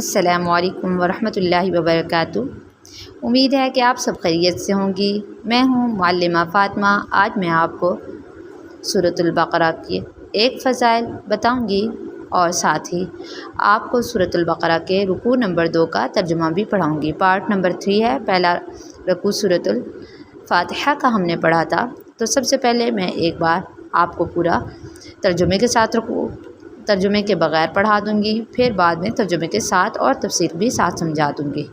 السلام علیکم ورحمۃ اللہ وبرکاتہ۔ امید ہے کہ آپ سب خیریت سے ہوں گی۔ میں ہوں معلمہ فاطمہ۔ آج میں آپ کو سورۃ البقرہ کے ایک فضائل بتاؤں گی اور ساتھ ہی آپ کو سورۃ البقرہ کے رکوع نمبر 2 کا ترجمہ بھی پڑھاؤں گی۔ پارٹ نمبر 3 ہے۔ پہلا رکوع سورۃ الفاتحہ کا ہم نے پڑھا تھا، تو سب سے پہلے میں ایک بار آپ کو پورا ترجمے کے ساتھ ترجمے کے بغیر پڑھا دوں گی، پھر بعد میں ترجمے کے ساتھ اور تفسیر بھی ساتھ سمجھا دوں گی۔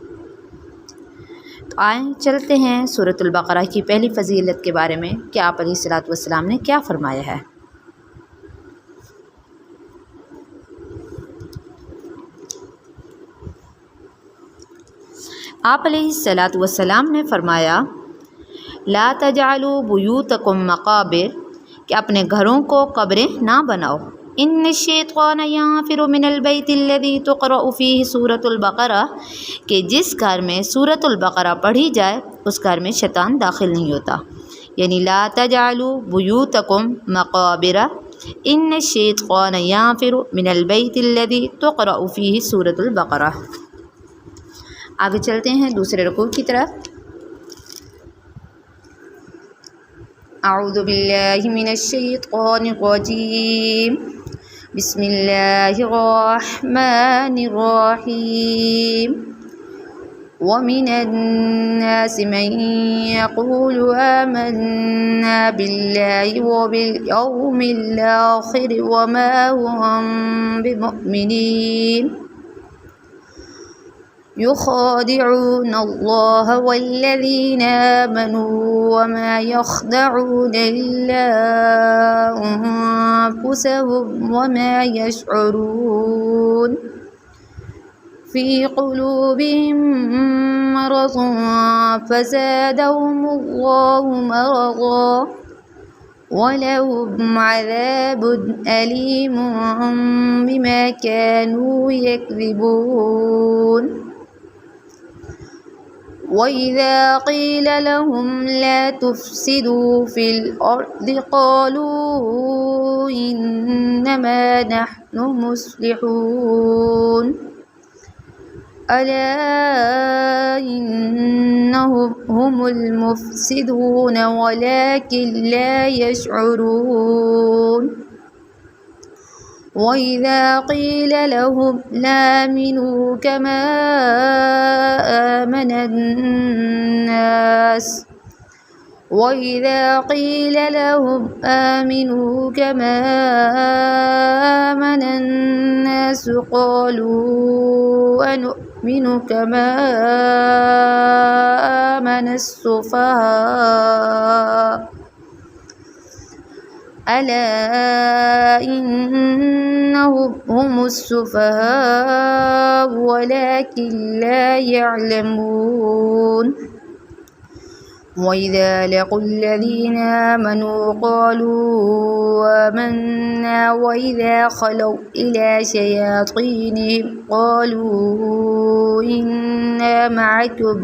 تو آئیں چلتے ہیں سورۃ البقرہ کی پہلی فضیلت کے بارے میں کہ آپ علیہ الصلوۃ والسلام نے کیا فرمایا ہے۔ آپ علیہ الصلوۃ والسلام نے فرمایا، لا تجعلوا بیوتکم مقابر، کہ اپنے گھروں کو قبریں نہ بناؤ۔ ان الشیطان ینفر من البیت الذی تقرأ فیہ سورۃ البقرہ، کہ جس گھر میں سورۃ البقرہ پڑھی جائے اس گھر میں شیطان داخل نہیں ہوتا۔ یعنی لا تجعلوا بیوتکم مقابر ان الشیطان ینفر من البیت الذی تقرأ فیہ سورۃ البقرہ۔ آگے چلتے ہیں دوسرے رکوع کی طرف۔ اعوذ باللہ من الشیطان الرجیم، بسم اللہ الرحمن الرحیم۔ ومن الناس من يقول آمنا بالله وباليوم الآخر وما هم بمؤمنين يخادعون الله والذين آمنوا وما يخدعون إلا أنفسهم وما يشعرون في قلوبهم مرض فزادهم الله مرضا ولهم عذاب أليم بما كانوا يكذبون۔ وَإِذَا قِيلَ لَهُمْ لَا تُفْسِدُوا فِي الْأَرْضِ قَالُوا إِنَّمَا نَحْنُ مُصْلِحُونَ أَلَا إِنَّهُمْ هُمُ الْمُفْسِدُونَ وَلَكِنْ لَا يَشْعُرُونَ۔ وَإِذَا قِيلَ لَهُمْ آمِنُوا كَمَا آمَنَ النَّاسُ وَإِذَا قِيلَ لَهُمْ آمِنُوا كَمَا آمَنَ النَّاسُ قَالُوا أَنُؤْمِنُ كَمَا آمَنَ السُّفَهَاءُ ألا إنهم هم السفهاء ولكن لا يعلمون۔ وإذا لقوا الذين آمنوا قالوا آمنا وإذا خلوا إلى شياطينهم قالوا إنا معكم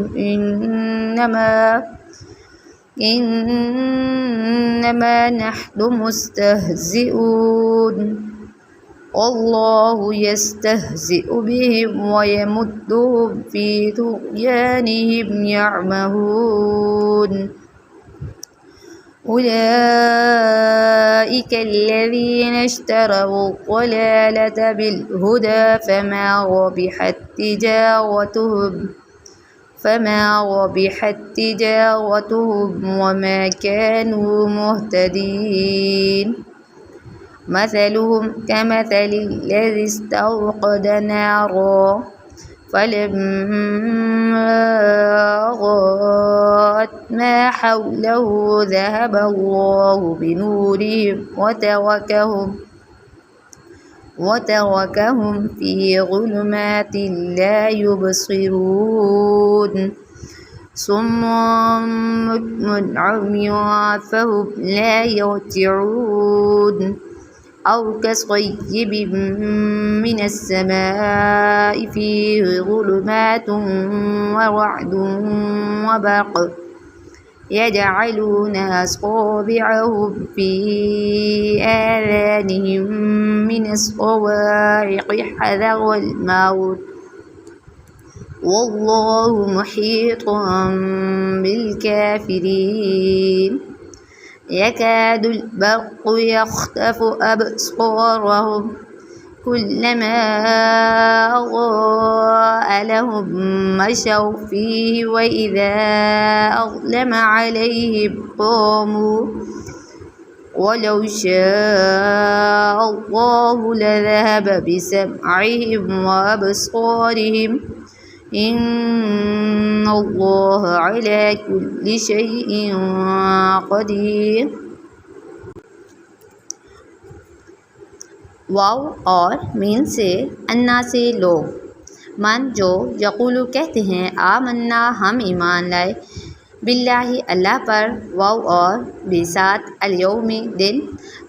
إنما نحن مستهزئون والله يستهزئ بهم ويمدهم في طغيانهم يعمهون۔ أولئك الذين اشتروا الضلالة بالهدى فما ربحت تجارتهم وما كانوا مهتدين۔ مثلهم كمثل الذي استوقد نارا فلما أضاءت ما حوله ذهب الله بنورهم وتركهم في ظلمات لا يبصرون صم بكم عمي فهم لا يرجعون أو كصيب من السماء فيه ظلمات ورعد وبرق يجعلون أصابعهم في آذانهم من الصواعق حذر الموت واللہ محیط بالکافرین یکاد البرق یخطف ابصارهم كلما أضاء لهم مشوا فيه وإذا أظلم عليهم قاموا ولو شاء الله لذهب بسمعهم وأبصارهم إن الله على كل شيء قدير۔ واو اور مین سے انا سے لوگ، من جو یقولو کہتے ہیں آمنا ہم ایمان لائے، باللہ اللہ پر، واو اور بے ساتھ الیوم دن،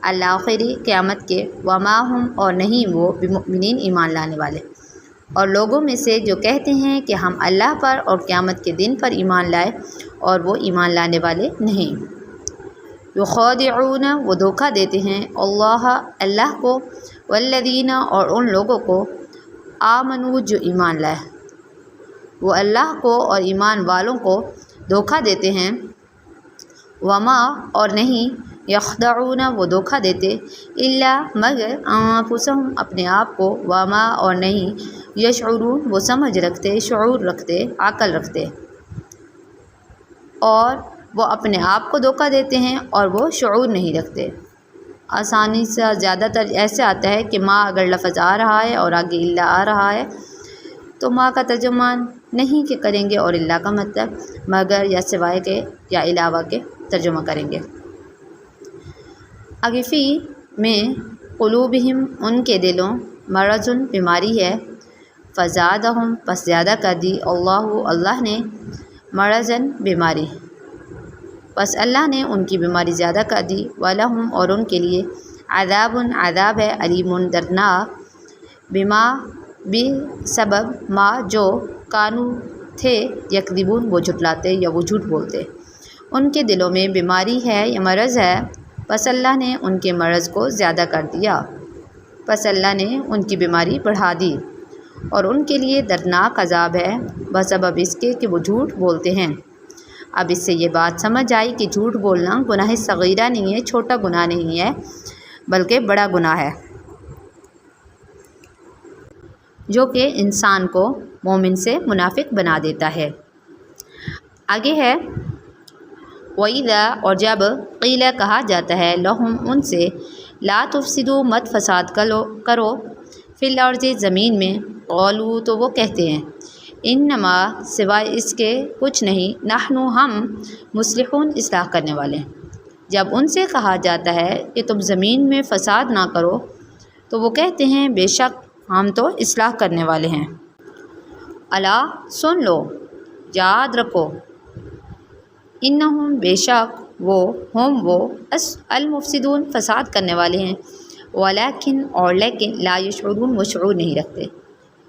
الآخری قیامت کے، وما ہم اور نہیں وہ بمؤمنین ایمان لانے والے، اور لوگوں میں سے جو کہتے ہیں کہ ہم اللہ پر اور قیامت کے دن پر ایمان لائے اور وہ ایمان لانے والے نہیں۔ یخادعون وہ دھوکہ دیتے ہیں اللہ کو، والذین اور ان لوگوں کو، آمنو جو ایمان لائے، وہ اللہ کو اور ایمان والوں کو دھوکہ دیتے ہیں، وما اور نہیں، یخدعون وہ دھوکہ دیتے، الا مگر، انفسہم اپنے آپ کو، وما اور نہیں، یشعرون وہ سمجھ رکھتے، شعور رکھتے، عقل رکھتے، اور وہ اپنے آپ کو دھوکہ دیتے ہیں اور وہ شعور نہیں رکھتے۔ آسانی سے زیادہ تر ایسے آتا ہے کہ ماں اگر لفظ آ رہا ہے اور آگے اللہ آ رہا ہے تو ماں کا ترجمہ نہیں کہ کریں گے اور اللہ کا مطلب مگر یا سوائے کے یا علاوہ کے ترجمہ کریں گے۔ آگے فی میں قلوبہم ان کے دلوں، مرض بیماری ہے، فزادہم پس زیادہ کر دی اللہ نے، مرضاً بیماری، پس اللہ نے ان کی بیماری زیادہ کر دی، وَلَهُمْ اور ان کے لیے، عذاب عذاب ہے، علیم دردناک، بما بسبب ما جو کانو تھے، یکذبون وہ جھٹلاتے یا وہ جھوٹ بولتے، ان کے دلوں میں بیماری ہے یا مرض ہے، پس اللہ نے ان کے مرض کو زیادہ کر دیا، پس اللہ نے ان کی بیماری بڑھا دی، اور ان کے لیے دردناک عذاب ہے بسبب اس کے کہ وہ جھوٹ بولتے ہیں۔ اب اس سے یہ بات سمجھ آئی کہ جھوٹ بولنا گناہ صغیرہ نہیں ہے، چھوٹا گناہ نہیں ہے بلکہ بڑا گناہ ہے، جو کہ انسان کو مومن سے منافق بنا دیتا ہے۔ آگے ہے وَإِذَا اور جب قیل کہا جاتا ہے لہم ان سے، لا تفسدوا مت فساد کرو، فی الارض زمین میں، قالوا تو وہ کہتے ہیں، انما سوائے اس کے کچھ نہیں، نحن ہم، مصلحون اصلاح کرنے والے ہیں۔ جب ان سے کہا جاتا ہے کہ تم زمین میں فساد نہ کرو تو وہ کہتے ہیں بے شک ہم تو اصلاح کرنے والے ہیں۔ الا سن لو، یاد رکھو، انہم بے شک وہ، ہم وہ، المفسدون فساد کرنے والے ہیں، ولیکن اور لیکن، لا یشعرون وہ شعور نہیں رکھتے۔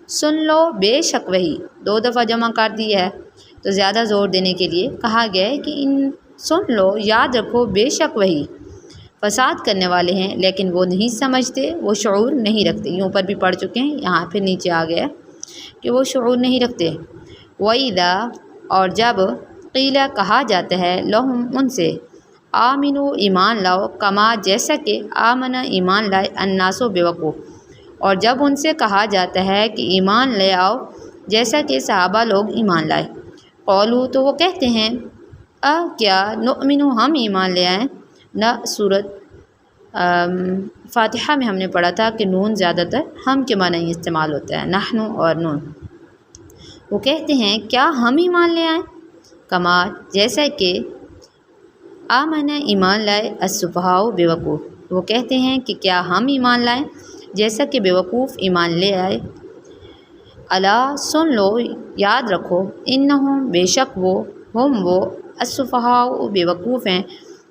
سن لو بے شک وہی، دو دفعہ جمع کر دی ہے تو زیادہ زور دینے کے لیے کہا گیا ہے کہ سن لو، یاد رکھو، بے شک وہی فساد کرنے والے ہیں، لیکن وہ نہیں سمجھتے، وہ شعور نہیں رکھتے۔ یوں اوپر بھی پڑھ چکے ہیں، یہاں پھر نیچے آ گیا کہ وہ شعور نہیں رکھتے۔ وَإِذَا اور جب قیل کہا جاتا ہے لہم ان سے، آمنو ایمان لاؤ، کما جیسا کہ آمن ایمان لائے، الناس بیوقوف، اور جب ان سے کہا جاتا ہے کہ ایمان لے آؤ جیسا کہ صحابہ لوگ ایمان لائے، قولو تو وہ کہتے ہیں، کیا نؤمنو ہم ایمان لے آئیں، نہ سورت فاتحہ میں ہم نے پڑھا تھا کہ نون زیادہ تر ہم کے معنی استعمال ہوتا ہے، نحن اور نون، وہ کہتے ہیں کیا ہم ایمان لے آئیں، کما جیسا کہ آمن ایمان لائے، السفہاء بیوقوف، وہ کہتے ہیں کہ کیا ہم ایمان لائیں جیسا کہ بیوقوف ایمان لے آئے۔ الا سن لو، یاد رکھو، انہم بے شک وہ، ہم وہ، السفہاء بیوقوف ہیں،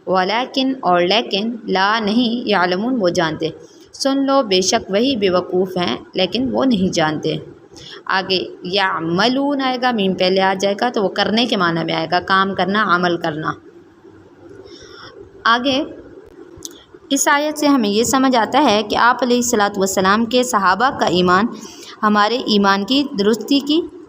ولیکن اور لیکن، لا نہیں، یعلمون وہ جانتے، سن لو بے شک وہی بیوقوف ہیں لیکن وہ نہیں جانتے۔ آگے یعملون آئے گا، میم پہلے آ جائے گا تو وہ کرنے کے معنی میں آئے گا، کام کرنا، عمل کرنا۔ آگے اس آیت سے ہمیں یہ سمجھ آتا ہے کہ آپ علیہ الصلاۃ والسلام کے صحابہ کا ایمان ہمارے ایمان کی درستی کی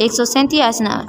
137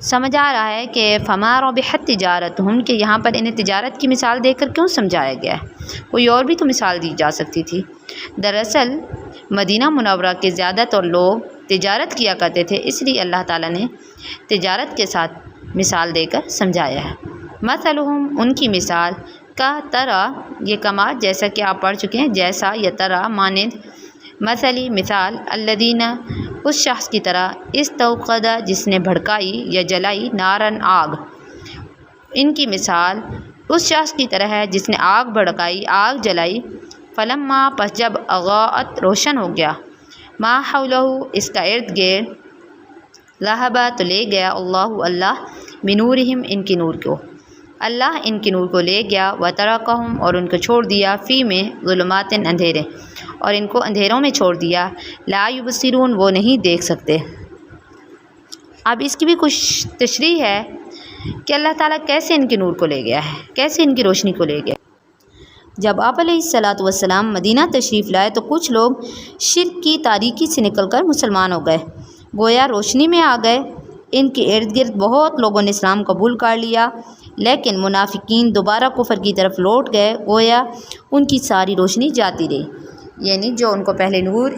سمجھ آ رہا ہے کہ فما ربحت تجارتہم کہ یہاں پر انہیں تجارت کی مثال دے کر کیوں سمجھایا گیا ہے؟ کوئی اور بھی تو مثال دی جا سکتی تھی۔ دراصل مدینہ منورہ کے زیادہ تر لوگ تجارت کیا کرتے تھے، اس لیے اللہ تعالیٰ نے تجارت کے ساتھ مثال دے کر سمجھایا ہے۔ مثلہم ان کی مثال کا طرح یہ کما جیسا کہ آپ پڑھ چکے ہیں، جیسا یا طرح مانند مثلی مثال الذین اس شخص کی طرح استوقد جس نے بھڑکائی یا جلائی نارن آگ، ان کی مثال اس شخص کی طرح ہے جس نے آگ بھڑکائی آگ جلائی، فلما پس جب اضاءت روشن ہو گیا، ما حولہ اس کا ارد گرد، ذہب تو لے گیا اللہ بنورہم ان کی نور کو، اللہ ان کی نور کو لے گیا، وترکہم اور ان کو چھوڑ دیا، فی میں ظلمات اندھیرے، اور ان کو اندھیروں میں چھوڑ دیا، لا یبصرون وہ نہیں دیکھ سکتے۔ اب اس کی بھی کچھ تشریح ہے کہ اللہ تعالیٰ کیسے ان کے نور کو لے گیا ہے، کیسے ان کی روشنی کو لے گیا۔ جب آپ علیہ الصلاۃ والسلام مدینہ تشریف لائے تو کچھ لوگ شرک کی تاریکی سے نکل کر مسلمان ہو گئے، گویا روشنی میں آ گئے۔ ان کے ارد گرد بہت لوگوں نے اسلام قبول کر لیا، لیکن منافقین دوبارہ کفر کی طرف لوٹ گئے، گویا ان کی ساری روشنی جاتی رہی، یعنی جو ان کو پہلے نور،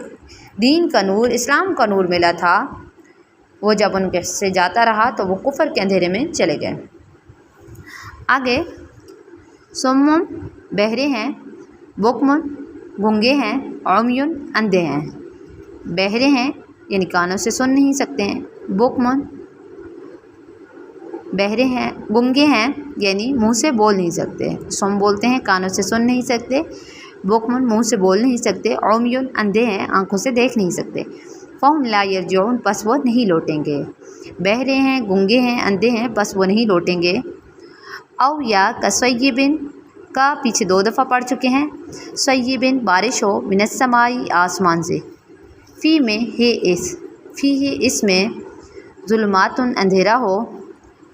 دین کا نور، اسلام کا نور ملا تھا، وہ جب ان کے سے جاتا رہا تو وہ کفر کے اندھیرے میں چلے گئے۔ آگے سمم بہرے ہیں، بکمن گونگے ہیں، عمیون اندھے ہیں۔ بہرے ہیں یعنی کانوں سے سن نہیں سکتے ہیں، بکمن بہرے ہیں، گونگے ہیں یعنی منہ سے بول نہیں سکتے، سم بولتے ہیں کانوں سے سن نہیں سکتے، بکمن منہ سے بول نہیں سکتے، عمیون اندھے ہیں آنکھوں سے دیکھ نہیں سکتے، فہم لا یرجعون پس وہ نہیں لوٹیں گے۔ بہرے ہیں، گونگے ہیں، اندھے ہیں، پس وہ نہیں لوٹیں گے۔ او یا کصیبن کا پیچھے 2 دفعہ پڑھ چکے ہیں، صیبن بارش ہو، من السماء آسمان سے، فی میں ہے اس، فی ہے اس میں، ظلمات اندھیرا ہو،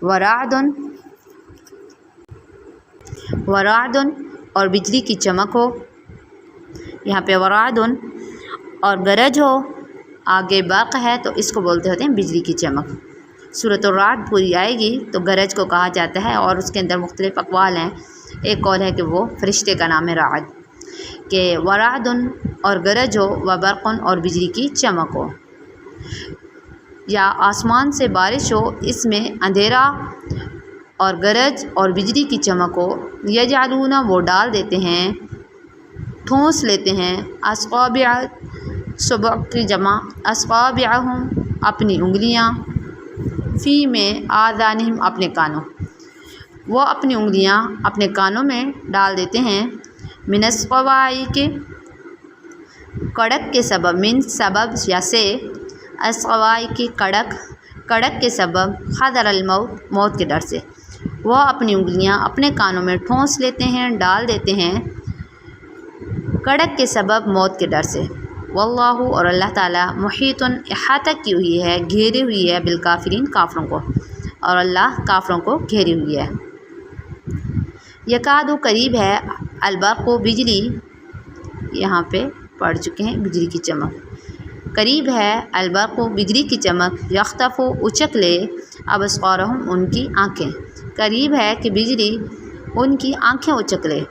ورعد اور بجلی کی چمک ہو، یہاں پہ ورعد اور گرج ہو، آگے برق ہے تو اس کو بولتے ہوتے ہیں بجلی کی چمک۔ سورۃ الرعد پوری آئے گی تو گرج کو کہا جاتا ہے، اور اس کے اندر مختلف اقوال ہیں۔ ایک قول ہے کہ وہ فرشتے کا نام ہے رعد، کہ ورعد اور گرج ہو، وبرق اور بجلی کی چمک ہو، یا آسمان سے بارش ہو، اس میں اندھیرا اور گرج اور بجلی کی چمک ہو، یجعلون وہ ڈال دیتے ہیں، ٹھونس لیتے ہیں، اصابع صبع کی جمع، اصابعہم اپنی انگلیاں، فی میں آذانہم اپنے کانوں، وہ اپنی انگلیاں اپنے کانوں میں ڈال دیتے ہیں، من الصواعق کڑک کے سبب، من سبب یا سے، الصواعق کڑک کے سبب، حذر الموت موت کے ڈر سے، وہ اپنی انگلیاں اپنے کانوں میں ٹھونس لیتے ہیں، ڈال دیتے ہیں، کڑک کے سبب موت کے ڈر سے۔ واللہ اور اللہ تعالیٰ محیط احاطہ کی ہوئی ہے، گھیری ہوئی ہے، بالکافرین کافروں کو، اور اللہ کافروں کو گھیری ہوئی ہے۔ یکاد قریب ہے، البرق بجلی، یہاں پہ پڑھ چکے ہیں بجلی کی چمک، قریب ہے البرق بجلی کی چمک، یخطف اچک لے، ابصارہم ان کی آنکھیں، قریب ہے کہ بجلی ان کی آنکھیں اچک لے،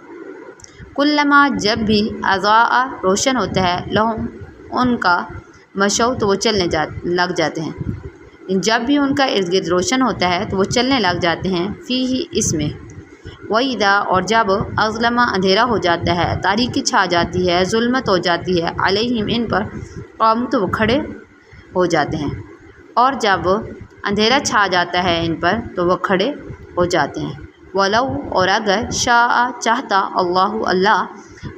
کلما جب بھی اضاء روشن ہوتا ہے، لہم ان کا، مشو تو وہ چلنے لگ جاتے ہیں، جب بھی ان کا ارد گرد روشن ہوتا ہے تو وہ چلنے لگ جاتے ہیں، فیہ اس میں، وَإِذَا اور جب اظلم اندھیرا ہو جاتا ہے، تاریکی چھا جاتی ہے، ظلمت ہو جاتی ہے، علیہم ان پر، قوم تو وہ کھڑے ہو جاتے ہیں، اور جب اندھیرا چھا جاتا ہے ان پر تو وہ کھڑے ہو جاتے ہیں۔ وَلَوْ اور اگر شاء چاہتا اللہ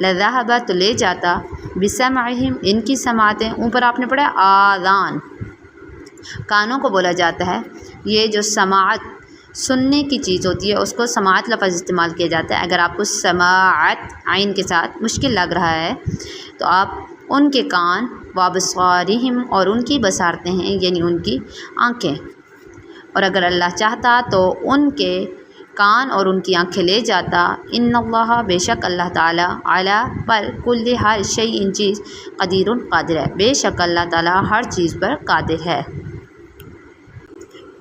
لذہب تو لے جاتا، بسمعہم ان کی سماعتیں، اوپر آپ نے پڑھا آذان، کانوں کو بولا جاتا ہے، یہ جو سماعت سننے کی چیز ہوتی ہے اس کو سماعت لفظ استعمال کیا جاتا ہے۔ اگر آپ کو سماعت عین کے ساتھ مشکل لگ رہا ہے تو آپ ان کے کان، وابصارہم اور ان کی بصارتیں ہیں یعنی ان کی آنکھیں، اور اگر اللہ چاہتا تو ان کے کان اور ان کی آنکھیں لے جاتا، ان اللہ بے شک اللہ تعالیٰ، علی پر، کل ہر شیء ان چیز، قدیر قادر ہے، بے شک اللہ تعالیٰ ہر چیز پر قادر ہے۔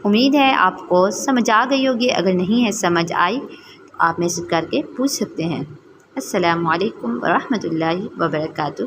امید ہے آپ کو سمجھ آ گئی ہوگی، اگر نہیں ہے سمجھ آئی تو آپ میسج کر کے پوچھ سکتے ہیں۔ السلام علیکم ورحمۃ اللہ وبرکاتہ۔